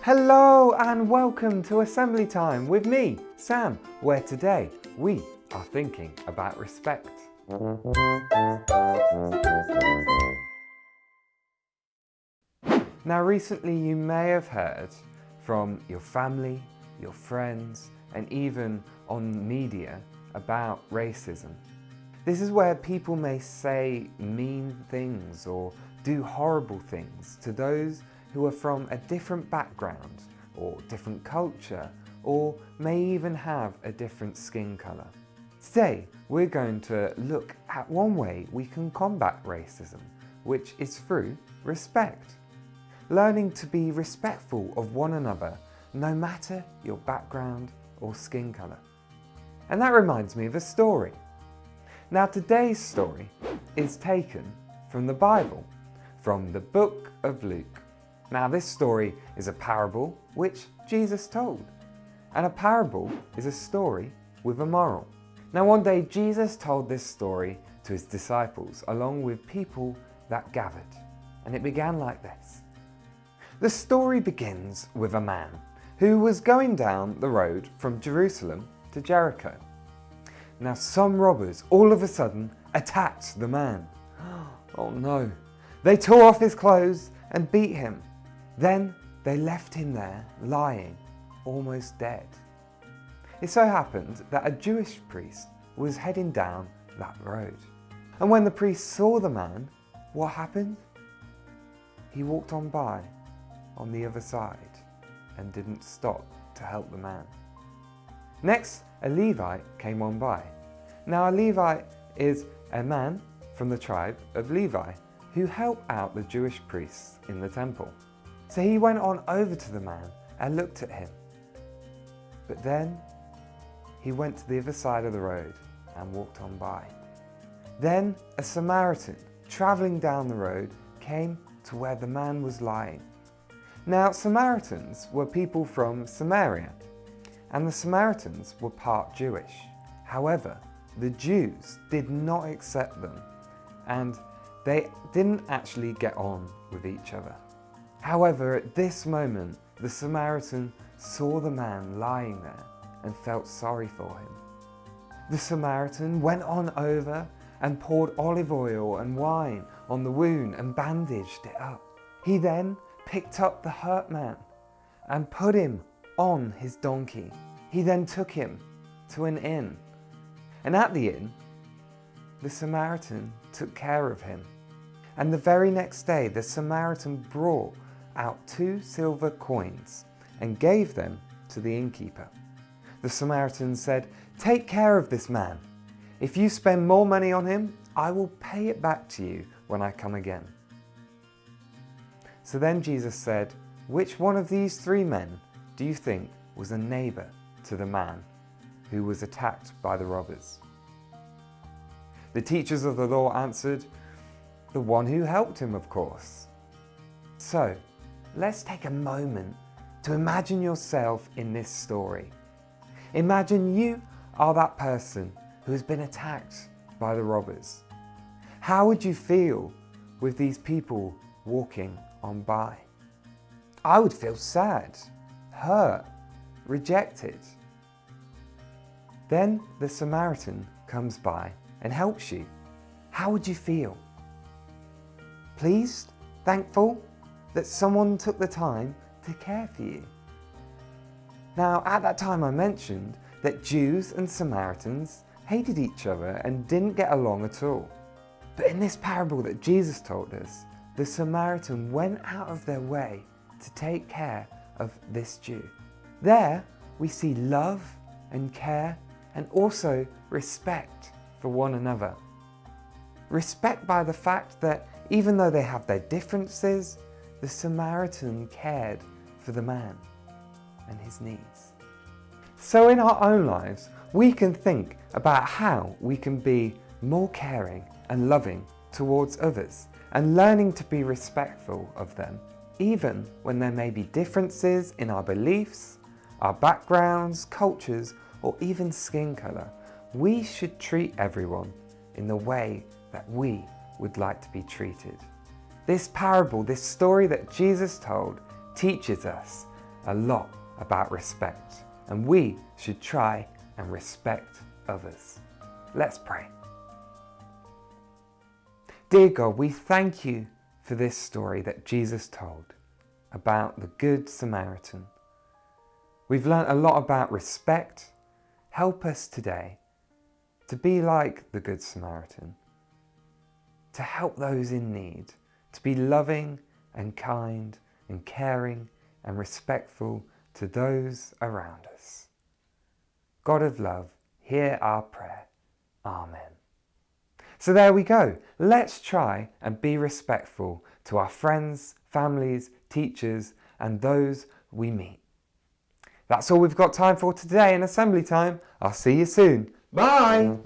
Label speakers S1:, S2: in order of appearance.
S1: Hello and welcome to Assembly Time with me, Sam, where today we are thinking about respect. Now recently you may have heard from your family, your friends, and even on media about racism. This is where people may say mean things or do horrible things to those who are from a different background or different culture, or may even have a different skin colour. Today we're going to look at one way we can combat racism, which is through respect. Learning to be respectful of one another, no matter your background or skin colour. And that reminds me of a story. Now today's story is taken from the Bible, from the book of Luke. Now this story is a parable which Jesus told. And a parable is a story with a moral. Now one day Jesus told this story to his disciples along with people that gathered. And it began like this. The story begins with a man who was going down the road from Jerusalem to Jericho. Now some robbers all of a sudden attacked the man. Oh no. They tore off his clothes and beat him. Then they left him there lying, almost dead. It so happened that a Jewish priest was heading down that road. And when the priest saw the man, what happened? He walked on by on the other side and didn't stop to help the man. Next, a Levite came on by. Now a Levite is a man from the tribe of Levi who helped out the Jewish priests in the temple. So he went on over to the man and looked at him. But then he went to the other side of the road and walked on by. Then a Samaritan travelling down the road came to where the man was lying. Now Samaritans were people from Samaria, and the Samaritans were part Jewish. However, the Jews did not accept them, and they didn't actually get on with each other. However, at this moment, the Samaritan saw the man lying there and felt sorry for him. The Samaritan went on over and poured olive oil and wine on the wound and bandaged it up. He then picked up the hurt man and put him on his donkey. He then took him to an inn. And at the inn, the Samaritan took care of him. And the very next day, the Samaritan brought out 2 silver coins and gave them to the innkeeper. The Samaritan said, "Take care of this man. If you spend more money on him, I will pay it back to you when I come again." So then Jesus said, "Which one of these 3 men do you think was a neighbour to the man who was attacked by the robbers?" The teachers of the law answered, "The one who helped him, of course." So, let's take a moment to imagine yourself in this story. Imagine you are that person who has been attacked by the robbers. How would you feel with these people walking on by? I would feel sad, hurt, rejected. Then the Samaritan comes by and helps you. How would you feel? Pleased? Thankful that someone took the time to care for you? Now, at that time I mentioned that Jews and Samaritans hated each other and didn't get along at all. But in this parable that Jesus told us, the Samaritan went out of their way to take care of this Jew. There we see love and care and also respect for one another. Respect by the fact that even though they have their differences, the Samaritan cared for the man and his needs. So in our own lives, we can think about how we can be more caring and loving towards others and learning to be respectful of them, even when there may be differences in our beliefs, our backgrounds, cultures, or even skin colour. We should treat everyone in the way that we would like to be treated. This parable, this story that Jesus told, teaches us a lot about respect, and we should try and respect others. Let's pray. Dear God, we thank you for this story that Jesus told about the Good Samaritan. We've learnt a lot about respect. Help us today to be like the Good Samaritan, to help those in need, to be loving and kind and caring and respectful to those around us. God of love, hear our prayer. Amen. So there we go. Let's try and be respectful to our friends, families, teachers, and those we meet. That's all we've got time for today in Assembly Time. I'll see you soon. Bye!